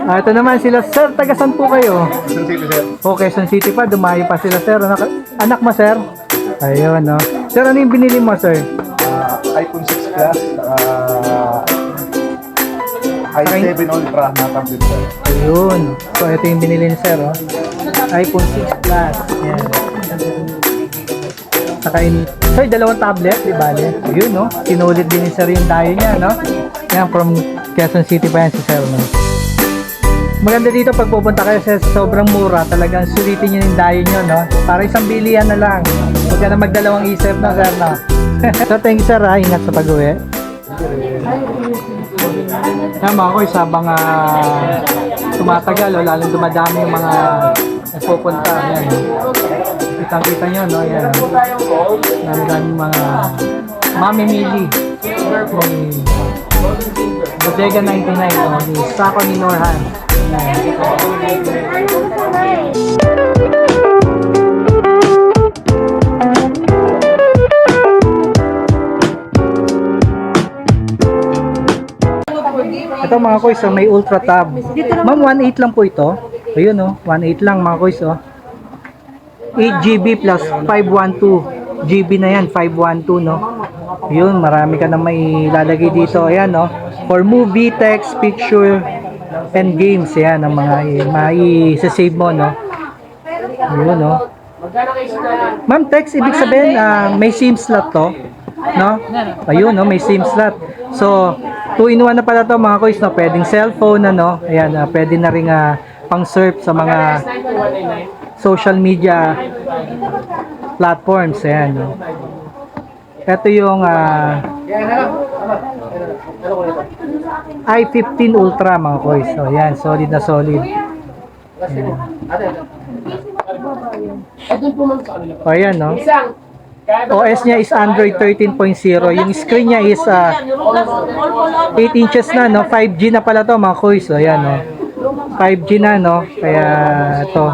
Ito naman sila, sir. Tagasan po kayo? Quezon City, sir. O, Quezon City pa. Dumayo pa sila, sir. Anak mo, sir? Ayun, no? Sir, ano yung binili mo, sir? iPhone 6 Plus, i7 Ultra na tablet, sir. Ayun. So, ito yung binili ni sir, oh. iPhone 6 Plus. Yan. Saka sir, dalawang tablet, di ba? Ayun, no? Sinulit din ni sir yung dayo niya, no? Yan, from Quezon City pa yan si sir, no? Maganda dito pag pupunta kayo sa sobrang mura, talagang sulitin nyo yung dayo nyo, no? Para isang bilihan na lang. Huwag ka na magdalawang isip na, sir, no? So, thank you, sir, ha? Ingat sa pag-uwi. Tama ako, sabang tumatagal, o lalong dumadami yung mga nagpupunta. Yan. Kitang-kita nyo, no? Yan. Dami mga mamimili. Bodega 99, no? Ni Sako ni Norhan. Ito mga koys, so may ultra tab. Ma'am, 1.8 lang po ito. Ayun, no? 1.8 lang mga koys, oh. 8GB plus 512 GB na yan, 512, no? Yun, marami ka na may lalagay dito. Ayan, no? For movie, text, picture, and games. Ayan, ang mga mai-save mo, no? Ayun, no? Ma'am, text, ibig sabihin, may SIM slot to, no? Ayun, no? May SIM slot. So, 2-in-1 na pala to mga koys, no? Pwedeng cellphone, ano? Ayan, pwede na rin pang-surf sa mga social media platforms. Ayan, no? Ito yung i15 Ultra mga koys. So, ayan, solid na solid. Ayan. O, ayan, no? OS niya is Android 13.0. Yung screen niya is 8 inches na, no? 5G na pala to mga koys. So, ayan, no? 5G na, no? Kaya ito,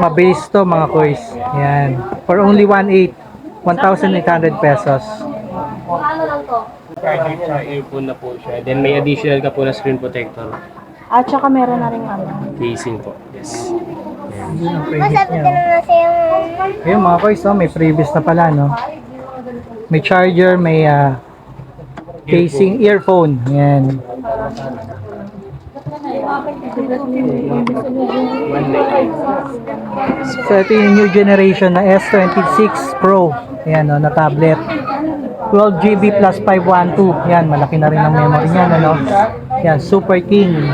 mabilis to mga koys. Ayan. For only 1,800 pesos. Charger sa earphone na po siya. Then may additional ka po na screen protector. At saka meron na rin Casing po. Yes. Yun ang previous niya. Ayun mga koys, no? May previous na pala, no? May charger, may casing, earphone. Ayan. So ito yung new generation na S26 Pro. Ayan, no? Na tablet. 12GB plus 512. Yan, malaki na rin ang memory niyan, ano? Yan, Super King.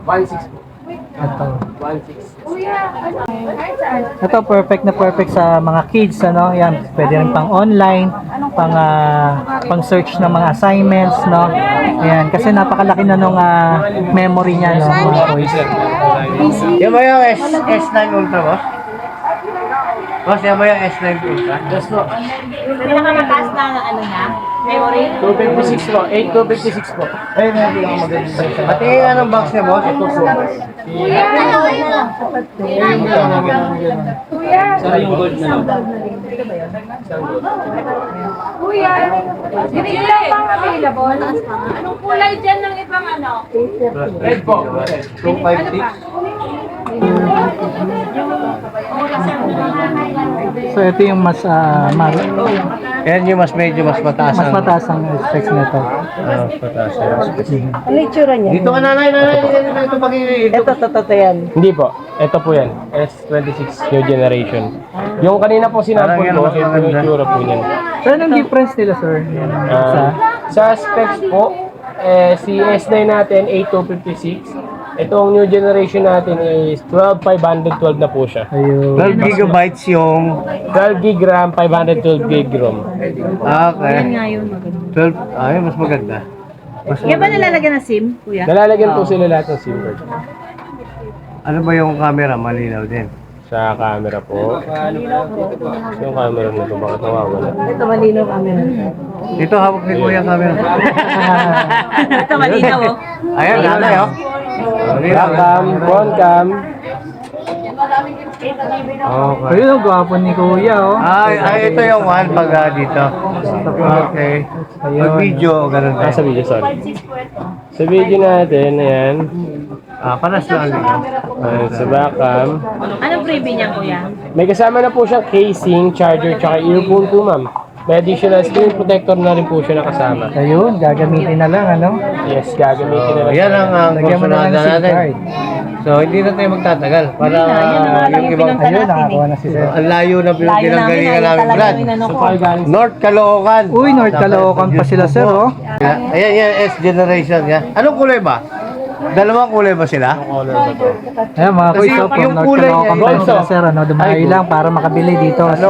1.6 po. Ito. 1.6. Ito perfect na perfect sa mga kids, ano? Yan, pwede rin pang online, pang search ng mga assignments, no? Ayan, kasi napakalaki na nung memory niya, no? Mga boys. Yan ba yung S9 Ultra, boss? Boss, yan ba yung S9 Ultra? Yes po. pinakamataas na ano na, memory. 256 po. 8256 po. Ay, hindi ako maganda. Pati anong box niya, boss? Ito po. Sara yung gold na lang. Kuya, green lang bang available? Anong kulay dyan ng ibang ano? Red po. 256. So ito yung mas Yan yung medyo mas mataas. mas mataas ang specs nito. Mataas ang specs. Ano itsura niya? Dito ka nanay. Ito pakikita. Ito yan. Hindi po. Ito po yan. S26 new generation. Yung kanina po sinabot Parang yan, ko, mas ito yung maganda. itsura po niyan. So anong difference nila, sir? Yan, Sa specs po, si S9 natin 8256. Itong new generation natin is 12512 na po siya. ayun. 12 gigabytes yung... 12 gig RAM, 512 gig ROM. Okay. Nga yun, maganda. 12. Ay, mas maganda. Mas Kaya ba nalalagyan ng SIM, kuya? Nalalagyan po sila lahat ng SIM card. Ano ba yung camera? Malinaw din. Sa camera po. Yung camera na ito, bakit nawawala? Ito malinaw camera. Dito hawak ni Kuya ang camera. Ito malinaw, oh. Ayan, nanay, oh. Back cam, front cam. Okay. Ayun ang gwapo ni Kuya, oh. Ay, ito yung one pag dito. Okay. Pag video, ganun din. Sa video, sorry. Sa video natin, ayan. Panas lang nila. Sa backcam. Anong freebie niya, kuya? May kasama na po siyang casing, charger, tsaka earphone po, ma'am. May additional screen protector na rin po siya nakasama. Ayun, gagamitin na lang, ano? Yes, gagamitin na lang. Yan ang Lagyan mo na lang ng kursunada SIM natin. card. So, hindi na tayo magtatagal. Para Yan na nga lang yung yung ibang... pinunta Ayun, natin nakakuha na si Sir. Ang layo na Layo namin, pinanggalingan ayaw namin, talaga Brad. yung inano So, ko. far galing North Caloocan. Uy, North Caloocan pa sila, Sir, oh. Ayan, yan, S generation. Yan. Anong kulay ba? Dalawang kulay ba sila? color ba to? Ayan, mga Kasi kuys, oh, from yung North kulay Caloocan niya, pa gold sila, to. Sir, ano? Dumayo lang para makabili dito Ano sa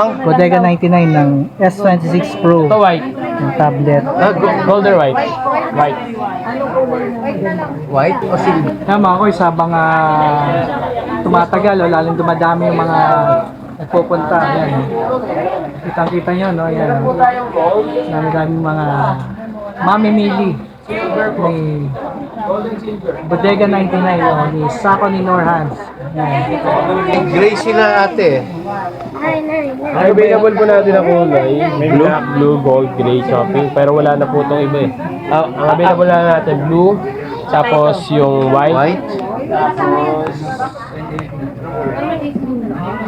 ang... Bodega 99 ng S26 Pro, Ito white. yung tablet. Golden white. White. White o silver? Ayan, mga kuys, habang tumatagal, oh, lalong dumadami yung mga nagpupunta. Ayan, kitang-kita nyo, no? Ayan, dami-dami mga mamimili ni Bodega 99, oh, ni Sako ni Norhans. Ayan. Gray sila ate. Ang available po natin na kulay, black, blue, gold, gray, shopping. Pero wala na po itong iba eh. Ang available na natin, blue, tapos yung white, White? tapos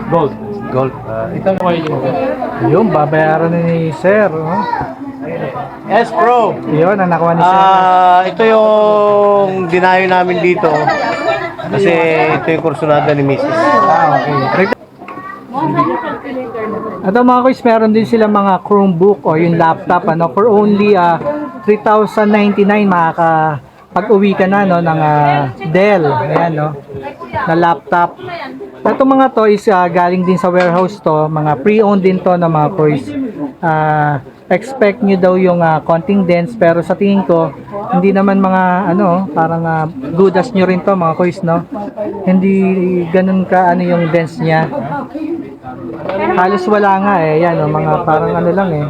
gold. Gold. Ito po yung Yung babayaran na ni Sir, oh. S Pro. Yun, ang nakuha ni Sir. Ito yung dinayo namin dito. Kasi ito yung kursunada ni Mrs. Okay. At mga kuys, meron din sila mga Chromebook o yung laptop, ano, for only 3,099 makakapag-uwi ka na, no, ng Dell, ayan, no, na laptop. Ito mga to is galing din sa warehouse to, mga pre-owned din to na mga kuys. Expect nyo daw yung konting dents, pero sa tingin ko hindi naman mga ano, parang good as nyo rin to mga kuys, no, hindi ganun ka ano yung dents niya, halos wala nga eh, yan, no, mga parang ano lang eh.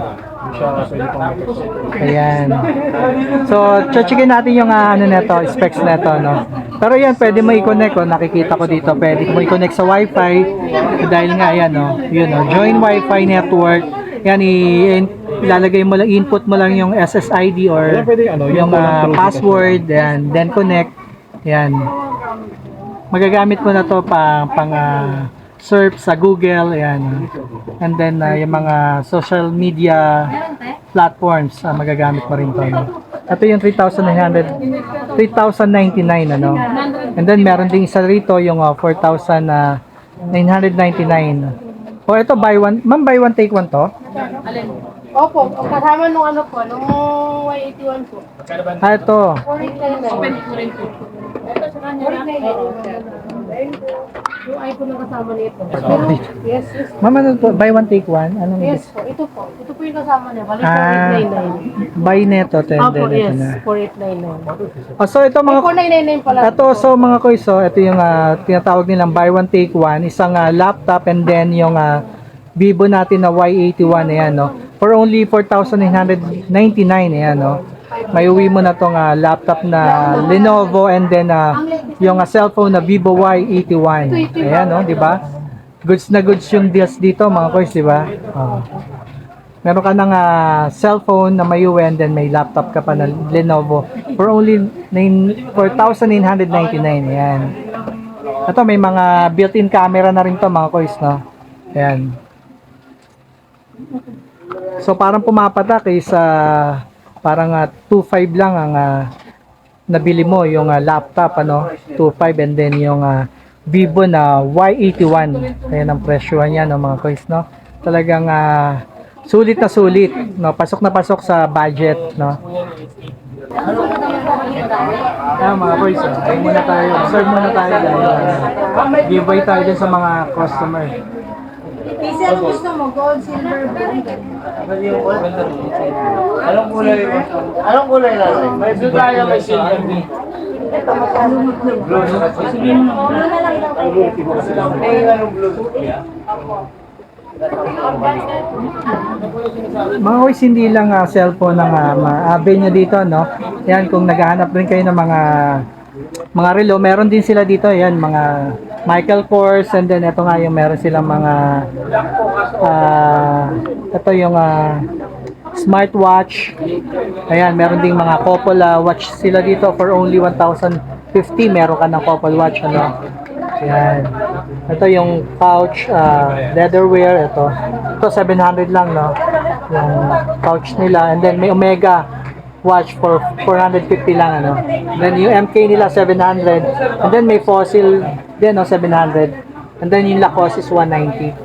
Ayan. So, checkin natin yung ano neto, specs neto, no. Pero yan, pwede mo i-connect, oh, nakikita ko dito, pwede mo i-connect sa Wi-Fi dahil nga yan, no. Yun, no, join Wi-Fi network. Yan, ilalagay mo lang, input mo lang yung SSID or yung password, and then connect. Yan. Magagamit mo na to pang search sa Google, ayan. And then yung mga social media platforms, magagamit mo rin to, no? Ito yung 3,999, ano. And then meron ding isa rito yung 4,999. Oh, ito buy one, ma'am, buy one take one to. Opo, kasama nung ano po, nung Y81 po. Ito. Open ko rin po. Ito sa kanya na. Yung iPhone na kasama nito. Yes, yes. Ma'am, ano to? Buy one take one? Anong Yes po, ito po. Ito po yung kasama niya. Bali, Ah, 4899. buy neto, Opo, ito yes. na. 4899. Oh, so ito mga 4999 pala. ito, so mga koy, so ito yung tinatawag nilang buy one take one, isang laptop, and then yung Vivo natin na Y81, ayan, no, for only 4,999, ayan, no. May uwi mo na tong laptop na Lenovo, and then yung cellphone na Vivo Y81, ayan, no, di ba? Goods na goods yung deals dito mga koy, di ba? Oh. Meron ka ng cellphone na may uwi, and then may laptop ka pa na Lenovo for only 4,999, ayan. Ito, may mga built-in camera na rin to mga koys, no? Ayan. So parang pumapatak is parang 2.5 lang ang nabili mo yung laptop, ano, 2.5, and then yung Vivo na Y81. Ayan ang presyo niya, no, mga koys, no. Talagang sulit na sulit, no, pasok na pasok sa budget, no. Mga boys, ay muna tayo, observe muna tayo dahil giveaway tayo din sa mga customer. Pisa, ano gusto mo? Gold, silver, blue? Anong kulay? Anong kulay natin? may blue tayo, may silver. Mga boys, hindi lang cellphone ang maaabay nyo dito, no. Yan, kung naghahanap rin kayo ng mga relo, meron din sila dito, yan, mga Michael Kors, and then ito nga yung meron silang mga ito yung smartwatch. Ayan, meron ding mga Coppola watch sila dito for only 1,599, 50, meron ka ng couple watch, ano. Yan. Ito yung pouch, leatherware, ito. Ito 700 lang, no. Yung pouch nila, and then may Omega watch for 450 lang, ano. Then yung MK nila 700, and then may Fossil din, no, 700. And then yung Lacoste is 190.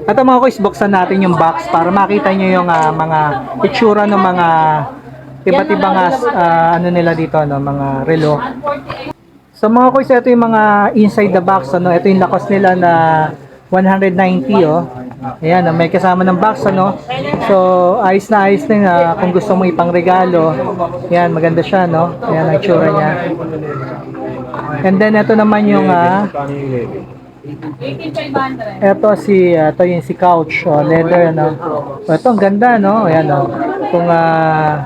Ito mga kuys, buksan natin yung box para makita nyo yung mga itsura ng mga iba't ibang ano nila dito, no, mga relo. So mga kuys, ito yung mga inside the box, ano. Ito yung Lacoste nila na 190, oh. Ayan, may kasama ng box, ano. So ayos na kung gusto mo ipang regalo. Ayan, maganda siya, no. Ayan ang itsura niya. And then ito naman yung 18,500. ito yung si couch, leather, ano. Ito ang ganda, no. Ayan, no. Kung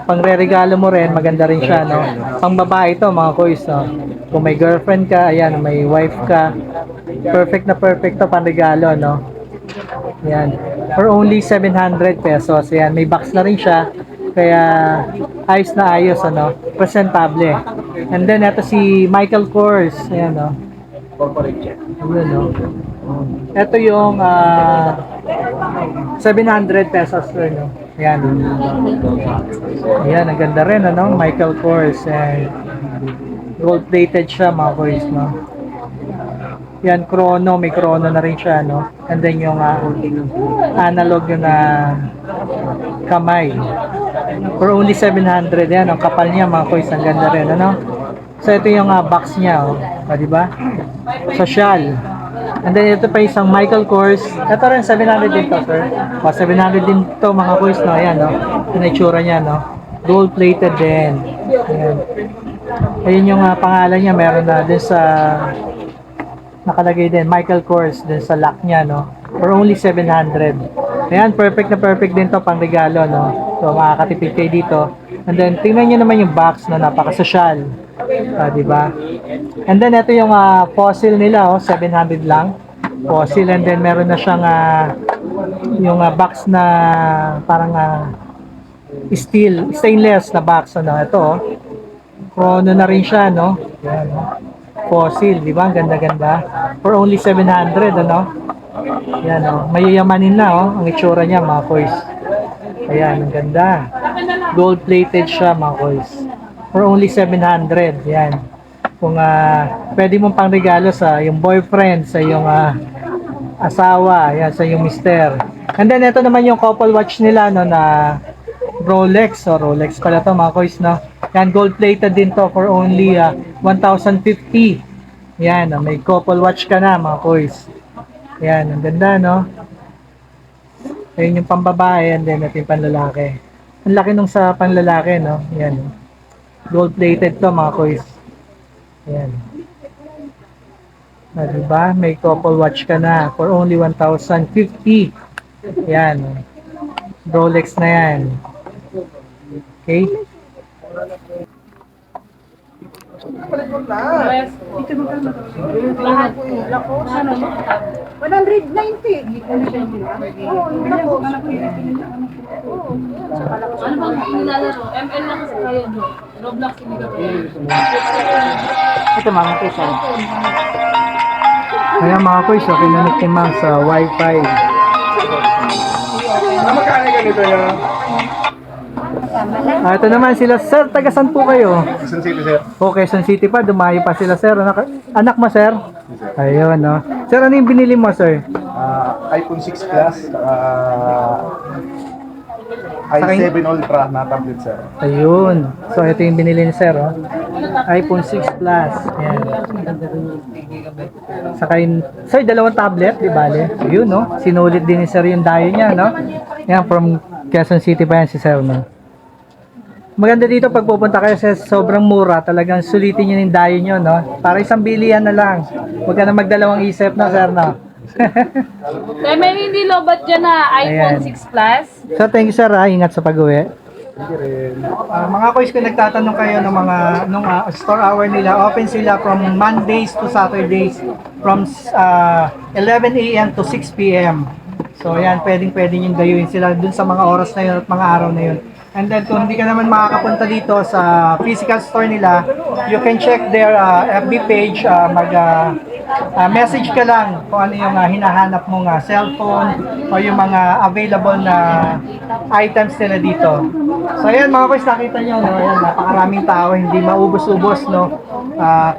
pangre-regalo mo rin, maganda rin siya, no. Pang babae ito, mga kuys, no. Kung may girlfriend ka, ayan, may wife ka, perfect to pang regalo, no. Ayan, for only 700 pesos. Ayan, may box na rin siya, kaya ayos na ayos, ano, presentable. And then ito si Michael Kors, ayan, no. Ayan, no. Ito yung 700 pesos rin, no. Ayan. Ayan, ang ganda rin, ano, Michael Kors. Gold plated siya, mga boys, no. Yan, chrono, may chrono na rin siya, no. And then yung analog yung kamay. For only 700, yan, ang kapal niya, mga boys, ang ganda rin, ano. So ito yung box niya, oh. Di ba? Social. And then ito pa isang Michael Kors. Ito rin 700 din to, sir. 700 din to, mga boys, no. Ayan, no. Yung itsura niya, no. Gold plated din. Ayan. Ayun yung pangalan niya, meron na din sa nakalagay din, Michael Kors din sa lock niya, no. For only 700. Ayan, perfect na perfect din to pang regalo, no. So makakatipid kayo dito. And then tingnan niyo naman yung box, no, napaka-social. Di ba? And then ito yung fossil nila, oh, 700 lang. Fossil, and then meron na siyang yung box na parang stainless na box, ano. Ito, oh. Chrono na rin siya, no? Yan, no? Fossil, di ba? Ang ganda-ganda. For only 700, ano? Yan, no? Mayayamanin na, oh. Ang itsura niya, mga boys. Ayan, ang ganda. Gold-plated siya, mga boys. For only 700, yan. Kung pwede mong pang regalo sa yung boyfriend, sa yung asawa, yan, sa yung mister. And then, ito naman yung couple watch nila, no, na Rolex. So, Rolex pala to, mga boys, no? Yan, gold-plated din to for only 1,050. Yan, may couple watch ka na, mga boys. Yan, ang ganda, no? Ayun yung pambabae, and then ito yung panlalaki. Ang laki nung sa panlalaki, no? Yan. Gold-plated to, mga boys. Yan. Diba? May couple watch ka na for only 1,050. Yan. Rolex na yan. Okay? ML lang kasi kayo, no? Roblox hindi ka Ito mga kuys, kaya mga kuys, kinunod ni Ma'am sa Wi-Fi. Magkano ganito niya? Ito naman sila, sir, tagasan po kayo? Quezon City, sir. O, Quezon City pa, dumayo pa sila, sir. Anak mo, sir? Ayun, no. Sir, ano yung binili mo, sir? iPhone 6 Plus, i7 Ultra na tablet, sir. Ayun. So, ito yung binili ni sir, oh. iPhone 6 Plus. Ayan. Saka yung, sir, dalawang tablet, di bale? Ayun, no. Sinulit din ni sir yung dayo niya, no. Ayan, from Quezon City pa yan si sir, no. Maganda dito pag pupunta kayo sa sobrang mura, talagang sulitin nyo yung dayo nyo, no? Para isang bilihan na lang. Huwag ka na magdalawang isip na, sir, no? Kaya may hindi lobat dyan na iPhone Ayan. 6 Plus. So, thank you, sir, ha. Ingat sa pag-uwi. Mga kuys, kung nagtatanong kayo ng mga nung store hour nila, open sila from Mondays to Saturdays from 11 a.m. to 6 p.m. So, yan, pwedeng yung gayuhin sila dun sa mga oras na yun at mga araw na yun. And then kung hindi ka naman makakapunta dito sa physical store nila, you can check their FB page, message ka lang kung ano yung hinahanap mong cellphone o yung mga available na items nila dito. So ayan mga boys, nakita nyo, no? Ayan, napakaraming tao, hindi maubos-ubos, no?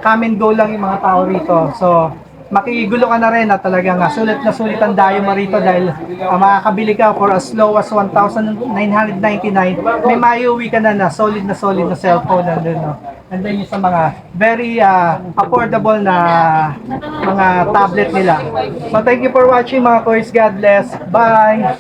Come and go lang yung mga tao rito. So makigulo ka na rin na talagang sulit na sulit ang dayo mo rito dahil makakabili ka for as low as 1,999. May maiuwi ka na solid na cellphone nandun, no? And then yung sa mga very affordable na mga tablet nila. So thank you for watching mga boys. God bless. Bye!